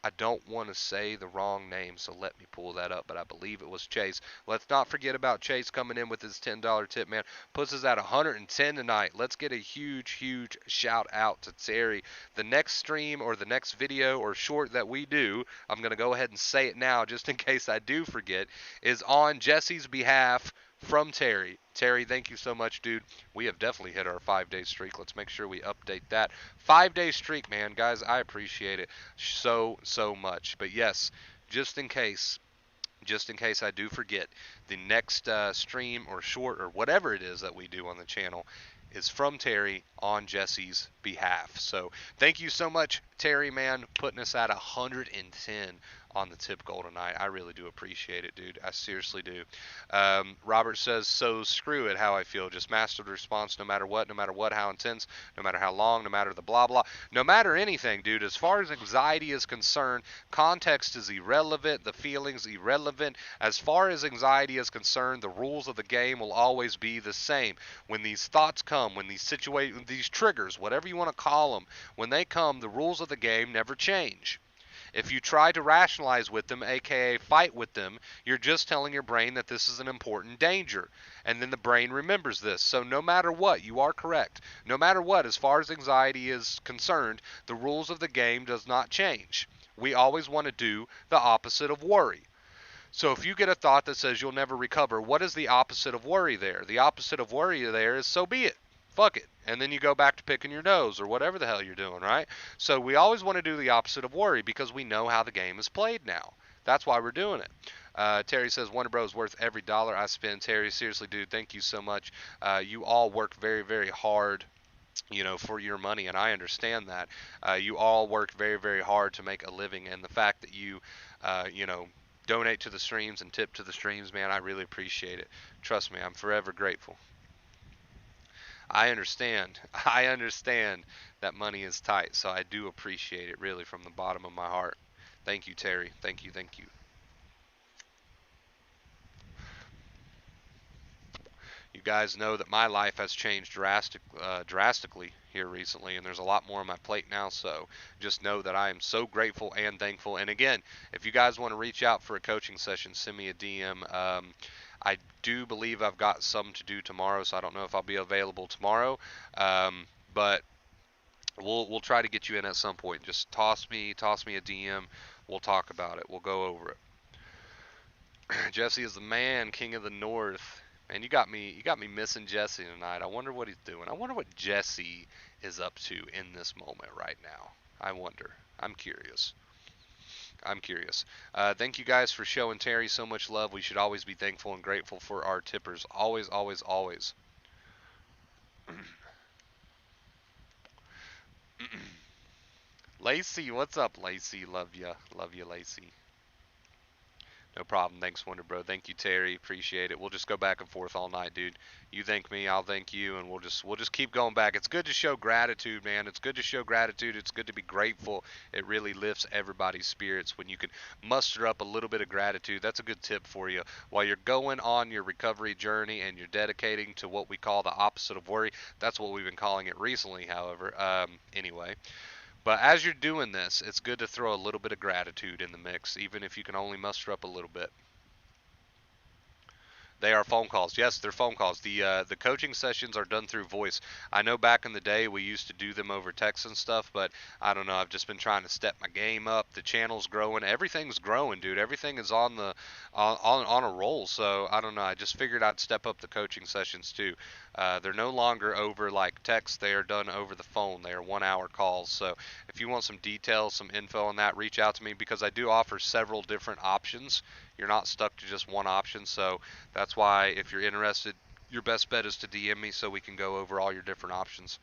I don't want to say the wrong name, so let me pull that up, but I believe it was Chase. Let's not forget about Chase coming in with his $10 tip, man. Puts us at 110 tonight. Let's get a huge, huge shout out to Terry. The next stream or the next video or short that we do, I'm going to go ahead and say it now just in case I do forget, is on Jesse's behalf from Terry. Terry, thank you so much, dude. We have definitely hit our 5-day streak. Let's make sure we update that. 5-day streak, man. Guys, I appreciate it so, so much. But yes, just in case I do forget, the next stream or short or whatever it is that we do on the channel is from Terry on Jesse's behalf. So thank you so much, Terry, man, putting us at 110 on the tip goal tonight. I really do appreciate it, dude. I seriously do. Robert says, so screw it how I feel. Just master the response no matter what, how intense, no matter how long, no matter the blah, blah. No matter anything, dude. As far as anxiety is concerned, context is irrelevant. The feelings irrelevant. As far as anxiety is concerned, the rules of the game will always be the same. When these thoughts come, when these these triggers, whatever you want to call them, when they come, the rules of the game never change. If you try to rationalize with them, aka fight with them, you're just telling your brain that this is an important danger. And then the brain remembers this. So no matter what, you are correct. No matter what, as far as anxiety is concerned, the rules of the game does not change. We always want to do the opposite of worry. So if you get a thought that says you'll never recover, what is the opposite of worry there? The opposite of worry there is so be it. Fuck it. And then you go back to picking your nose or whatever the hell you're doing, right? So we always want to do the opposite of worry because we know how the game is played now. That's why we're doing it. Terry says Wonder Bros is worth every dollar I spend. Terry, seriously, dude, thank you so much. You all work very, very hard, for your money, and I understand that. You all work very, very hard to make a living, and the fact that you, donate to the streams and tip to the streams, man, I really appreciate it. Trust me, I'm forever grateful. I understand. I understand that money is tight, so I do appreciate it really from the bottom of my heart. Thank you, Terry. Thank you, thank you. You guys know that my life has changed drastically here recently, and there's a lot more on my plate now. So just know that I am so grateful and thankful. And again, if you guys want to reach out for a coaching session, send me a DM. I do believe I've got some to do tomorrow, so I don't know if I'll be available tomorrow. But we'll try to get you in at some point. Just toss me a DM. We'll talk about it. We'll go over it. Jesse is the man, king of the north. And you got me missing Jesse tonight. I wonder what he's doing. I wonder what Jesse is up to in this moment right now. I wonder. I'm curious. I'm curious. Thank you guys for showing Terry so much love. We should always be thankful and grateful for our tippers. Always, always, always. Lacey, what's up, Lacey? Love you, Lacey. No problem. Thanks, Wonder Bro. Thank you, Terry. Appreciate it. We'll just go back and forth all night, dude. You thank me, I'll thank you, and we'll just keep going back. It's good to show gratitude, man. It's good to show gratitude. It's good to be grateful. It really lifts everybody's spirits when you can muster up a little bit of gratitude. That's a good tip for you while you're going on your recovery journey and you're dedicating to what we call the opposite of worry. That's what we've been calling it recently, however. Anyway. But as you're doing this, it's good to throw a little bit of gratitude in the mix, even if you can only muster up a little bit. They are phone calls. Yes, they're phone calls. The coaching sessions are done through voice. I know back in the day we used to do them over text and stuff, but I don't know. I've just been trying to step my game up. The channel's growing. Everything's growing, dude. Everything is on a roll. So I don't know. I just figured I'd step up the coaching sessions too. They're no longer over like text. They are done over the phone. They are 1 hour calls. So if you want some details, some info on that, reach out to me because I do offer several different options. You're not stuck to just one option. So that's why if you're interested, your best bet is to DM me so we can go over all your different options.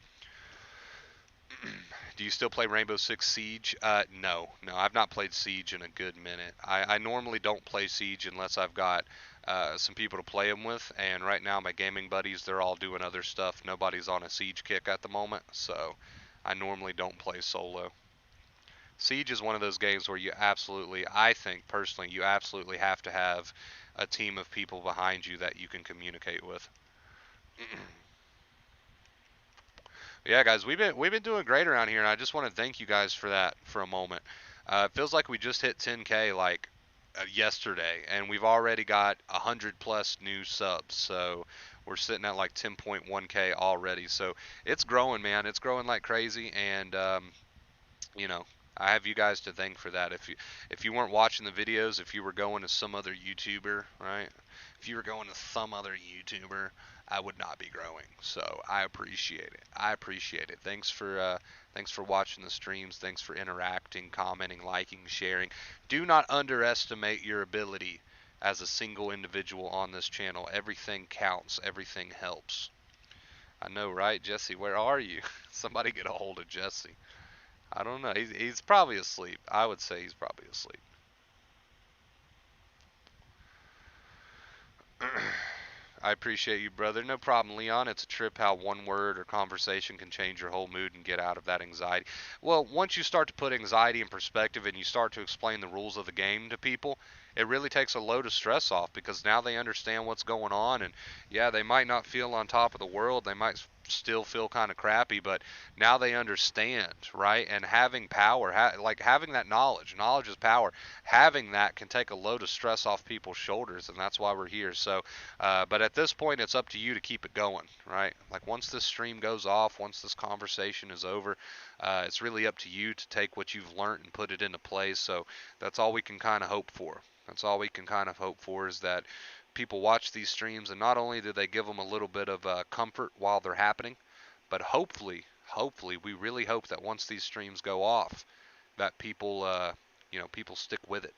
Do you still play Rainbow Six Siege? No, I've not played Siege in a good minute. I normally don't play Siege unless I've got some people to play them with, and right now my gaming buddies, they're all doing other stuff. Nobody's on a Siege kick at the moment, so I normally don't play solo. Siege is one of those games where I think personally, you absolutely have to have a team of people behind you that you can communicate with. Yeah, guys, we've been doing great around here, and I just want to thank you guys for that for a moment. It feels like we just hit 10K like yesterday, and we've already got 100 plus new subs. So we're sitting at like 10.1K already. So it's growing, man. It's growing like crazy, and you know, I have you guys to thank for that. If you weren't watching the videos, if you were going to some other YouTuber, right? If you were going to some other YouTuber, I would not be growing. So I appreciate it. I appreciate it. Thanks for watching the streams. Thanks for interacting, commenting, liking, sharing. Do not underestimate your ability as a single individual on this channel. Everything counts. Everything helps. I know, right, Jesse? Where are you? Somebody get a hold of Jesse. I don't know. He's probably asleep. I would say he's probably asleep. I appreciate you, brother. No problem, Leon. It's a trip how one word or conversation can change your whole mood and get out of that anxiety. Well, once you start to put anxiety in perspective and you start to explain the rules of the game to people, it really takes a load of stress off because now they understand what's going on. And yeah, they might not feel on top of the world. They might still feel kind of crappy, but now they understand, right? And having power, like having that knowledge is power. Having that can take a load of stress off people's shoulders, and that's why we're here. So but at this point, it's up to you to keep it going, right? Like once this stream goes off, once this conversation is over, it's really up to you to take what you've learned and put it into place. So that's all we can kind of hope for. That's all we can kind of hope for, is that people watch these streams and not only do they give them a little bit of comfort while they're happening, but hopefully, we really hope that once these streams go off, that people, people stick with it.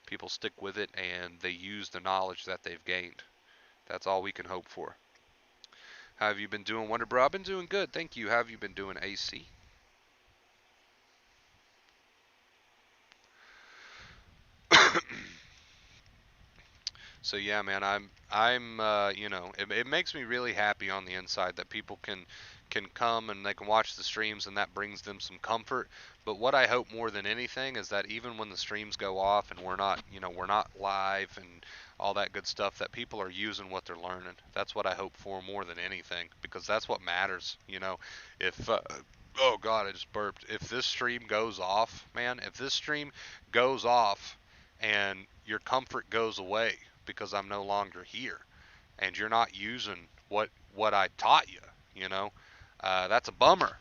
People stick with it and they use the knowledge that they've gained. That's all we can hope for. How have you been doing, Wonder Bro? I've been doing good, thank you. How have you been doing, AC? So yeah, man, it makes me really happy on the inside that people can come and they can watch the streams and that brings them some comfort. But what I hope more than anything is that even when the streams go off and we're not live and all that good stuff, that people are using what they're learning. That's what I hope for more than anything, because that's what matters. If oh God, I just burped. If this stream goes off, man, if this stream goes off and your comfort goes away because I'm no longer here, and you're not using what I taught you. That's a bummer.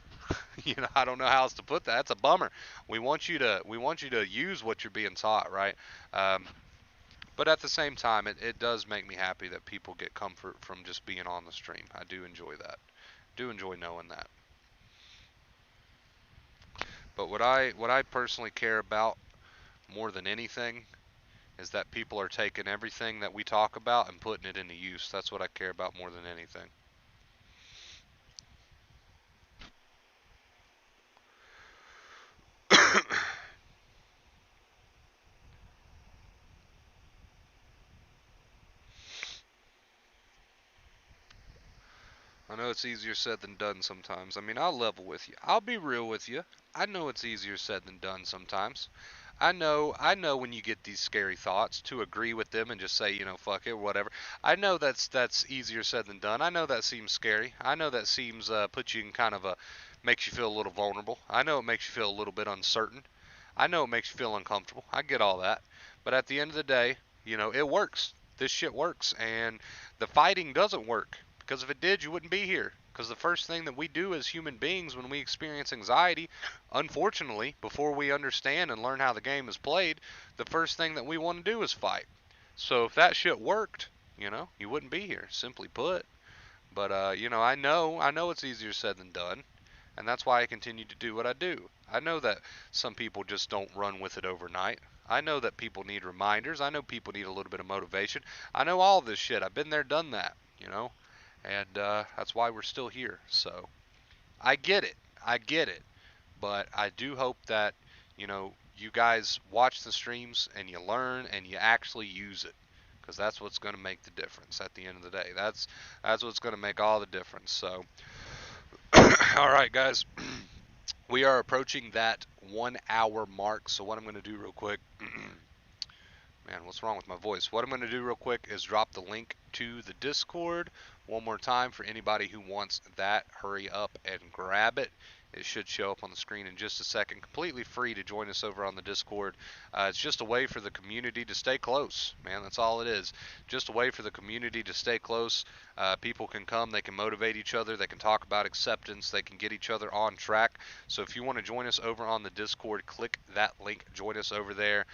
I don't know how else to put that. That's a bummer. We want you to use what you're being taught, right? Um, but at the same time, it does make me happy that people get comfort from just being on the stream. I do enjoy that. Do enjoy knowing that. But what I personally care about more than anything is that people are taking everything that we talk about and putting it into use. That's what I care about more than anything. I know it's easier said than done sometimes. I mean, I'll level with you. I'll be real with you. I know it's easier said than done sometimes. I know when you get these scary thoughts to agree with them and just say, fuck it, whatever. I know that's easier said than done. I know that seems scary. I know that seems puts you in kind of a makes you feel a little vulnerable. I know it makes you feel a little bit uncertain. I know it makes you feel uncomfortable. I get all that. But at the end of the day, it works. This shit works. And the fighting doesn't work. Because if it did, you wouldn't be here. Because the first thing that we do as human beings when we experience anxiety, unfortunately, before we understand and learn how the game is played, the first thing that we want to do is fight. So if that shit worked, you wouldn't be here, simply put. But I know it's easier said than done, and that's why I continue to do what I do. I know that some people just don't run with it overnight. I know that people need reminders. I know people need a little bit of motivation. I know all this shit. I've been there, done that. And that's why we're still here. So I get it. I get it. But I do hope that, you guys watch the streams and you learn and you actually use it. Because that's what's going to make the difference at the end of the day. That's what's going to make all the difference. So, all right, guys, we are approaching that 1 hour mark. So what I'm going to do real quick, man, what's wrong with my voice? What I'm going to do real quick is drop the link to the Discord one more time for anybody who wants that. Hurry up and grab it. It should show up on the screen in just a second. Completely free to join us over on the Discord. It's just a way for the community to stay close, man. That's all it is. Just a way for the community to stay close. People can come. They can motivate each other. They can talk about acceptance. They can get each other on track. So if you want to join us over on the Discord, click that link. Join us over there.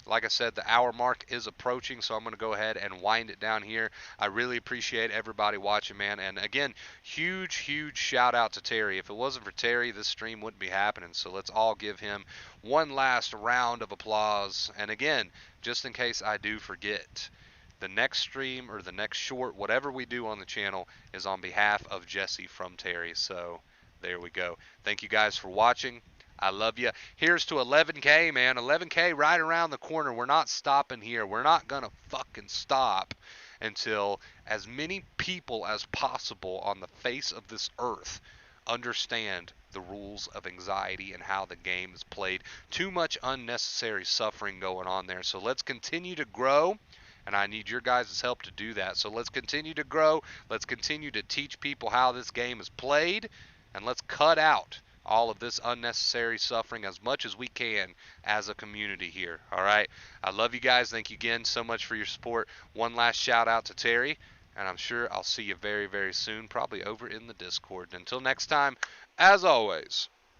Like I said, the hour mark is approaching, so I'm going to go ahead and wind it down here. I really appreciate everybody watching, man. And again, huge shout out to Terry. If it wasn't for Terry, this stream wouldn't be happening. So let's all give him one last round of applause. And again, just in case I do forget, the next stream or the next short, whatever we do on the channel, is on behalf of Jesse from Terry. So there we go. Thank you guys for watching. I love you. Here's to 11K, man. 11K right around the corner. We're not stopping here. We're not going to fucking stop until as many people as possible on the face of this earth understand the rules of anxiety and how the game is played. Too much unnecessary suffering going on there. So let's continue to grow. And I need your guys' help to do that. So let's continue to grow. Let's continue to teach people how this game is played. And let's cut out all of this unnecessary suffering as much as we can as a community here. All right. I love you guys. Thank you again so much for your support. One last shout out to Terry. And I'm sure I'll see you very, very soon, probably over in the Discord. Until next time, as always,